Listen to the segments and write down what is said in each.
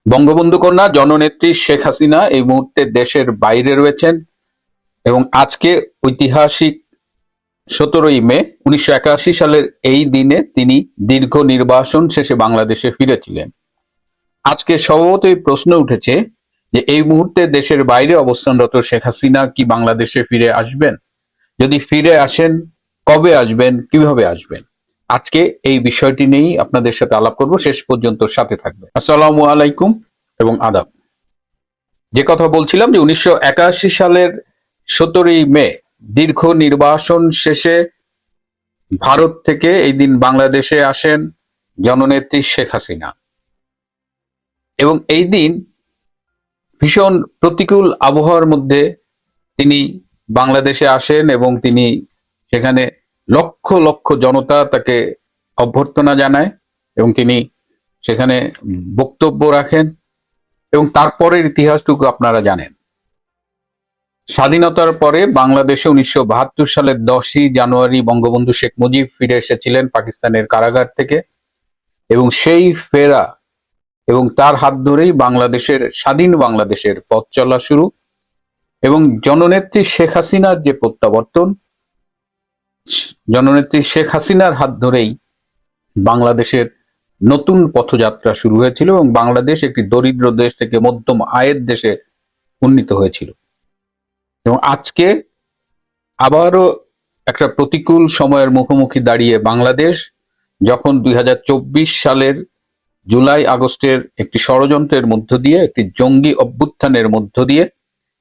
বঙ্গবন্ধু কন্যা জননেত্রী শেখ হাসিনা এই মুহূর্তে দেশের বাইরে রয়েছেন এবং আজকে ঐতিহাসিক 17ই মে 1981 সালের এই দিনে তিনি দীর্ঘ নির্বাসন শেষে বাংলাদেশে ফিরেছিলেন। আজকে স্বভাবতই প্রশ্ন উঠেছে যে এই মুহূর্তে দেশের বাইরে অবস্থানরত শেখ হাসিনা কি বাংলাদেশে ফিরে আসবেন? যদি ফিরে আসেন, কবে আসবেন, কিভাবে আসবেন? আজকে এই বিষয়টি নিয়েই আপনাদের সাথে আলাপ করব। শেষ পর্যন্ত সাথে থাকবেন। আসসালামু আলাইকুম এবং আদাব। যে কথা বলছিলাম যে 1981 সালের 17ই মে দীর্ঘ নির্বাসন শেষে ভারত থেকে এই দিন বাংলাদেশে আসেন জননেত্রী শেখ হাসিনা এবং এই দিন ভীষণ প্রতিকূল আবহাওয়ার মধ্যে তিনি বাংলাদেশে আসেন এবং তিনি সেখানে লক্ষ লক্ষ জনতা তাকে অভ্যর্থনা জানায় এবং তিনি সেখানে বক্তব্য রাখেন এবং তারপরের ইতিহাসটুকু আপনারা জানেন। স্বাধীনতার পরে বাংলাদেশে 1972 সালের 10ই জানুয়ারি বঙ্গবন্ধু শেখ মুজিব ফিরে এসেছিলেন পাকিস্তানের কারাগার থেকে এবং সেই ফেরা এবং তার হাত ধরেই বাংলাদেশের স্বাধীন বাংলাদেশের পথ চলা শুরু এবং জননেত্রী শেখ হাসিনার যে প্রত্যাবর্তন, জননেত্রী শেখ হাসিনার হাত ধরেই বাংলাদেশের নতুন পথযাত্রা শুরু হয়েছিল এবং বাংলাদেশ একটি দরিদ্র দেশ থেকে মধ্যম আয়ের দেশে উন্নীত হয়েছিল। এবং আজকে আবারও একটা প্রতিকূল সময়ের মুখোমুখি দাঁড়িয়ে বাংলাদেশ, যখন 2024 সালের জুলাই আগস্টের একটি ষড়যন্ত্রের মধ্য দিয়ে, একটি জঙ্গি অভ্যুত্থানের মধ্য দিয়ে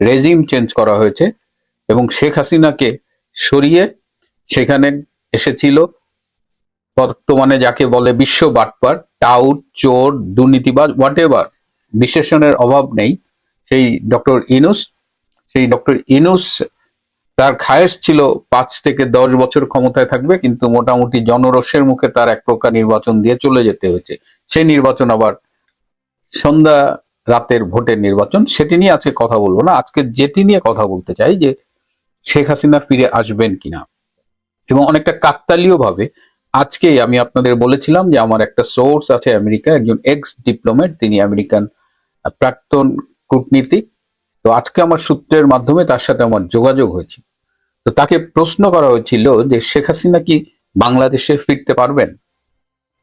রেজিম চেঞ্জ করা হয়েছে এবং শেখ হাসিনাকে সরিয়ে সেখানে এসেছিল বর্তমানে যাকে বলে বিশ্ব বাটপার, টাউট, চোর, দুর্নীতিবাজ, হোয়াট এভার, বিশেষণের অভাব নেই, সেই ডক্টর ইনুস। সেই ডক্টর ইনুস তার খায়েশ ছিল 5 থেকে 10 বছর ক্ষমতায় থাকবে, কিন্তু মোটামুটি জনরোষের মুখে তার এক প্রকার নির্বাচন দিয়ে চলে যেতে হয়েছে। সেই নির্বাচন আবার সন্ধ্যা রাতের ভোটের নির্বাচন, সেটি নিয়ে আজকে কথা বলবো না। আজকে যেটি নিয়ে কথা বলতে চাই যে শেখ হাসিনা ফিরে আসবেন কিনা, এবং অনেকটা কাকতালীয় ভাবে আজকেই আমি আপনাদের বলেছিলাম যে আমার একটা সোর্স আছে আমেরিকা, একজন এক্স ডিপ্লোমেট, তিনি আমেরিকান প্রাক্তন কূটনীতিক। তো আজকে আমার সূত্রের মাধ্যমে তার সাথে আমার যোগাযোগ হয়েছে। তো তাকে প্রশ্ন করা হয়েছিল যে শেখ হাসিনা কি বাংলাদেশে ফিরতে পারবেন।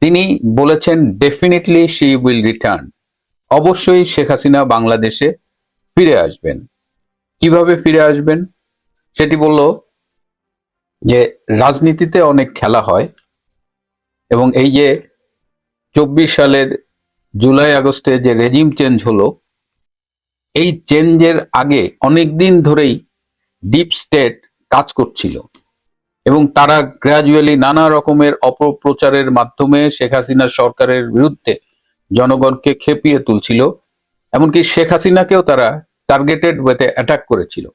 তিনি বলেছেন ডেফিনেটলি শি উইল রিটার্ন, অবশ্যই শেখ হাসিনা বাংলাদেশে ফিরে আসবেন। কিভাবে ফিরে আসবেন সেটি বলল যে রাজনীতিতে অনেক খেলা হয় এবং এই যে 24 সালের জুলাই আগস্টে যে রেজিম চেঞ্জ হলো, এই চেঞ্জের আগে অনেক দিন ধরেই ডিপ স্টেট কাজ করছিল এবং তারা গ্র্যাজুয়ালি নানা রকমের অপপ্রচারের মাধ্যমে শেখ হাসিনার সরকারের বিরুদ্ধে জনগণকে খেপিয়ে তুলছিল। এমনকি শেখ হাসিনাকেও তারা টার্গেটেড ওয়েতে অ্যাটাক করেছিল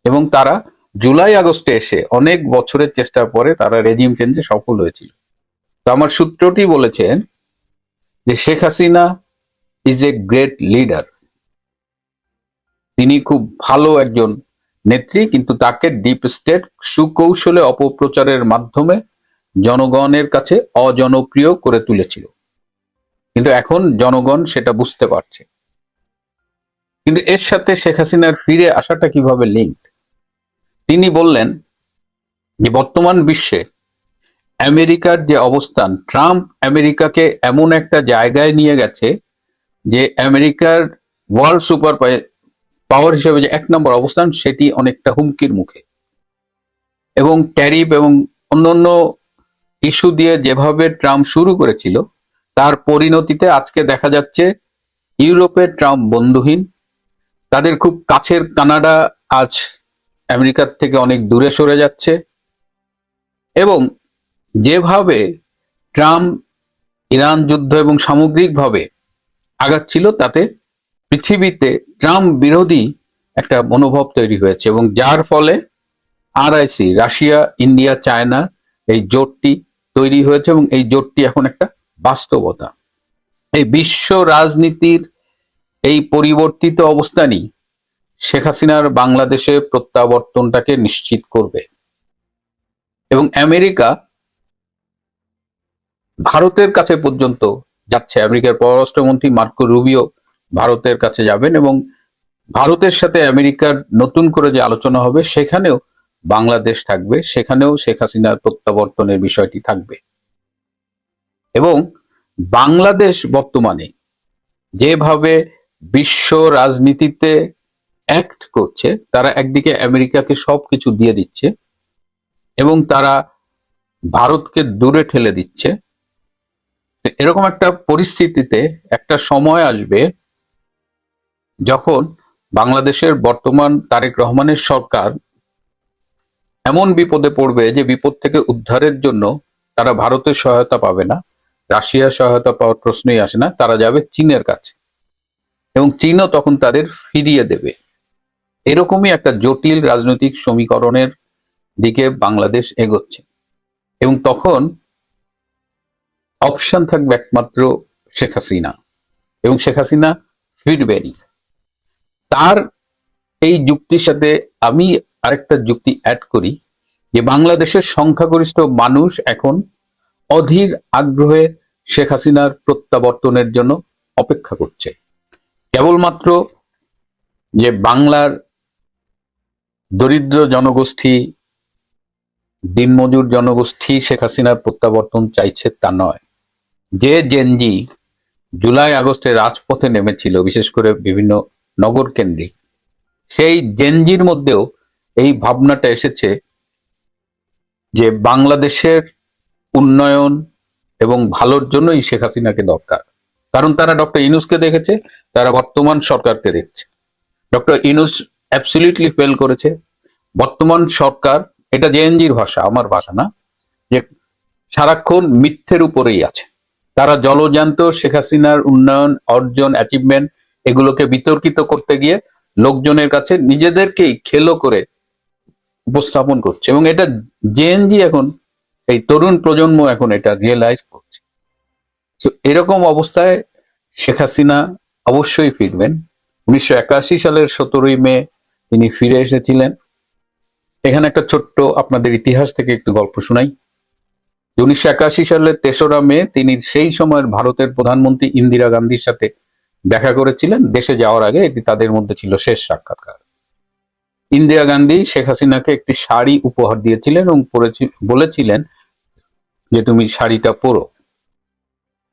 এবং তারা জুলাই আগস্টে এসে অনেক বছরের চেষ্টার পরে তারা রেজিম চেঞ্জে সফল হয়েছিল। তো আমার সূত্রটি বলেছেন যে Sheikh Hasina is a great leader, তিনি খুব ভালো একজন নেত্রী, কিন্তু তাকে ডিপ স্টেট সুকৌশলে অপপ্রচারের মাধ্যমে জনগণের কাছে অজনপ্রিয় করে তুলেছিল, কিন্তু এখন জনগণ সেটা বুঝতে পারছে। কিন্তু এর সাথে শেখ হাসিনার ফিরে আসাটা কিভাবে লিঙ্কড, তিনি বললেন যে বর্তমান বিশ্বে আমেরিকার যে অবস্থান, ট্রাম্প আমেরিকাকে এমন একটা জায়গায় নিয়ে গেছে যে আমেরিকার ওয়ার্ল্ড সুপার পাওয়ার হিসেবে যে 1 নম্বর অবস্থান, সেটি অনেকটা হুমকির মুখে। এবং ট্যারিফ এবং অন্যান্য ইস্যু দিয়ে যেভাবে ট্রাম্প শুরু করেছিল, তার পরিণতিতে আজকে দেখা যাচ্ছে ইউরোপের ট্রাম্প বন্ধুহীন, তাদের খুব কাছের কানাডা আজ আমেরিকার থেকে অনেক দূরে সরে যাচ্ছে এবং যেভাবে ট্রাম্প ইরান যুদ্ধ এবং সামগ্রিকভাবে আগাচ্ছিল, তাতে পৃথিবীতে ট্রাম্প বিরোধী একটা মনোভাব তৈরি হয়েছে এবং যার ফলে আরআইসি, রাশিয়া, ইন্ডিয়া, চায়না, এই জোটটি তৈরি হয়েছে এবং এই জোটটি এখন একটা বাস্তবতা। এই বিশ্ব রাজনীতির এই পরিবর্তিত অবস্থানই শেখ হাসিনার বাংলাদেশে প্রত্যাবর্তনটাকে নিশ্চিত করবে এবং আমেরিকা ভারতের কাছে পর্যন্ত যাচ্ছে, আমেরিকার পররাষ্ট্রমন্ত্রী মার্কো রুবিও ভারতের কাছে যাবেন এবং ভারতের সাথে আমেরিকার নতুন করে যে আলোচনা হবে সেখানেও বাংলাদেশ থাকবে, সেখানেও শেখ হাসিনার প্রত্যাবর্তনের বিষয়টি থাকবে। এবং বাংলাদেশ বর্তমানে যেভাবে বিশ্ব রাজনীতিতে অ্যাক্ট করছে, তারা একদিকে আমেরিকাকে সবকিছু দিয়ে দিচ্ছে এবং তারা ভারতকে দূরে ঠেলে দিচ্ছে। এরকম একটা পরিস্থিতিতে একটা সময় আসবে যখন বাংলাদেশের বর্তমান তারেক রহমানের সরকার এমন বিপদে পড়বে যে বিপদ থেকে উদ্ধারের জন্য তারা ভারতের সহায়তা পাবে না, রাশিয়ার সহায়তা পাওয়ার প্রশ্নই আসে না, তারা যাবে চীনের কাছে এবং চীনও তখন তাদের ফিরিয়ে দেবে। এরকমই একটা জটিল রাজনৈতিক সমীকরণের দিকে বাংলাদেশ এগোচ্ছে এবং তখন অপশন থাকবে একমাত্র শেখ হাসিনা, এবং শেখ হাসিনা ফিরবেনই। তার এই যুক্তির সাথে আমি আরেকটা যুক্তি অ্যাড করি যে বাংলাদেশের সংখ্যাগরিষ্ঠ মানুষ এখন অধীর আগ্রহে শেখ হাসিনার প্রত্যাবর্তনের জন্য অপেক্ষা করছে। কেবলমাত্র যে বাংলার দরিদ্র জনগোষ্ঠী, দিনমজুর জনগোষ্ঠী শেখ হাসিনার প্রত্যাবর্তন চাইছে তা নয়। যে জেনজি জুলাই আগস্টে রাজপথে নেমেছিল, বিশেষ করে বিভিন্ন নগর কেন্দ্রিক, সেই জেনজির মধ্যেও এই ভাবনাটা এসেছে যে বাংলাদেশের উন্নয়ন এবং ভালোর জন্যই শেখ হাসিনাকে দরকার। কারণ তারা ডক্টর ইউনূসকে দেখেছে, তারা বর্তমান সরকারকে দেখছে। ডক্টর ইউনূস অ্যাবসলিউটলি ফেল করেছে। বর্তমান সরকার, এটা জেএনজির ভাষা, আমার ভাষা না, যে সারাক্ষণ মিথ্যের উপরেই আছে। তারা জলজান্ত শেখ হাসিনার উন্নয়ন, অর্জন, অ্যাচিভমেন্ট এগুলোকে বিতর্কিত করতে গিয়ে লোকজনের কাছে নিজেদেরকেই খেলো করে উপস্থাপন করছে এবং এটা জেএনজি এখন, এই তরুণ প্রজন্ম এখন এটা রিয়েলাইজ করছে। তো এরকম অবস্থায় শেখ হাসিনা অবশ্যই ফিরবেন। 1981 সালের 17ই মে তিনি ফিরে এসেছিলেন। এখানে একটা ছোট্ট আপনাদের ইতিহাস থেকে একটু গল্প শোনাই। 1981 সালের 3রা মে তিনি সেই সময়ের ভারতের প্রধানমন্ত্রী ইন্দিরা গান্ধীর সাথে দেখা করেছিলেন। দেশে যাওয়ার আগে এটি তাদের মধ্যে ছিল শেষ সাক্ষাৎকার। ইন্দিরা গান্ধী শেখ হাসিনাকে একটি শাড়ি উপহার দিয়েছিলেন এবং বলেছিলেন যে তুমি শাড়িটা পরো।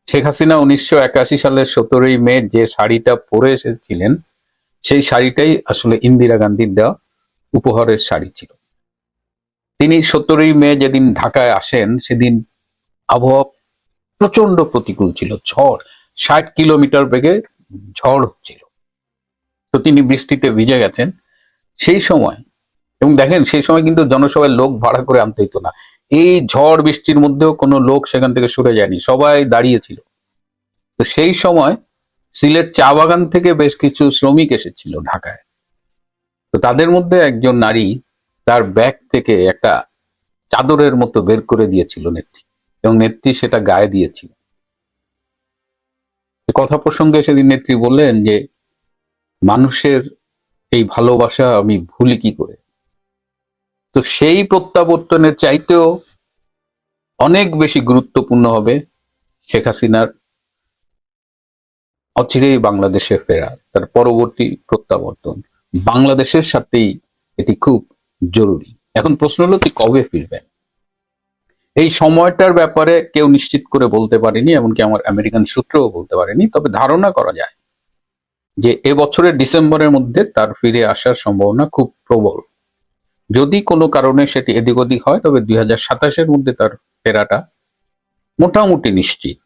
শেখ হাসিনা 1981 সালের 17ই মে যে শাড়িটা পরে এসেছিলেন, সেই শাড়িটাই আসলে ইন্দিরা গান্ধীর দেওয়া উপহারের শাড়ি ছিল। তিনি 17ই মে যেদিন ঢাকায় আসেন, সেদিন আবহাওয়া প্রচন্ড প্রতিকূল ছিল, ঝড়, 60 কিলোমিটার বেগে ঝড় হচ্ছিল। তো তিনি বৃষ্টিতে ভিজে গেছেন সেই সময়। এবং দেখেন, সেই সময় কিন্তু জনসভায় লোক ভাড়া করে আনতে হতো না। এই ঝড় বৃষ্টির মধ্যেও কোনো লোক সেখান থেকে সরে যায়নি, সবাই দাঁড়িয়েছিল। তো সেই সময় সিলেট চা বাগান থেকে বেশ কিছু শ্রমিক এসেছিল ঢাকায়। তো তাদের মধ্যে একজন নারী তার ব্যাগ থেকে একটা চাদরের মতো বের করে দিয়েছিল নেত্রী, এবং নেত্রী সেটা গায়ে দিয়েছিল। কথা প্রসঙ্গে সেদিন নেত্রী বললেন যে মানুষের এই ভালোবাসা আমি ভুলি কি করে। তো সেই প্রত্যাবর্তনের চাইতেও অনেক বেশি গুরুত্বপূর্ণ হবে শেখ হাসিনার অচিরেই বাংলাদেশে ফেরা, তার পরবর্তী প্রত্যাবর্তন। বাংলাদেশের সাথেই এটি খুব জরুরি। এখন প্রশ্ন হলো, কি কবে ফিরবেন? এই সময়টার ব্যাপারে কেউ নিশ্চিত করে বলতে পারেনি, এমনকি আমার আমেরিকান সূত্রও বলতে পারেনি। তবে ধারণা করা যায় যে এবছরের ডিসেম্বরের মধ্যে তার ফিরে আসার সম্ভাবনা খুব প্রবল। যদি কোনো কারণে সেটি এদিক ওদিক হয়, তবে 2027-এর মধ্যে তার ফেরাটা মোটামুটি নিশ্চিত।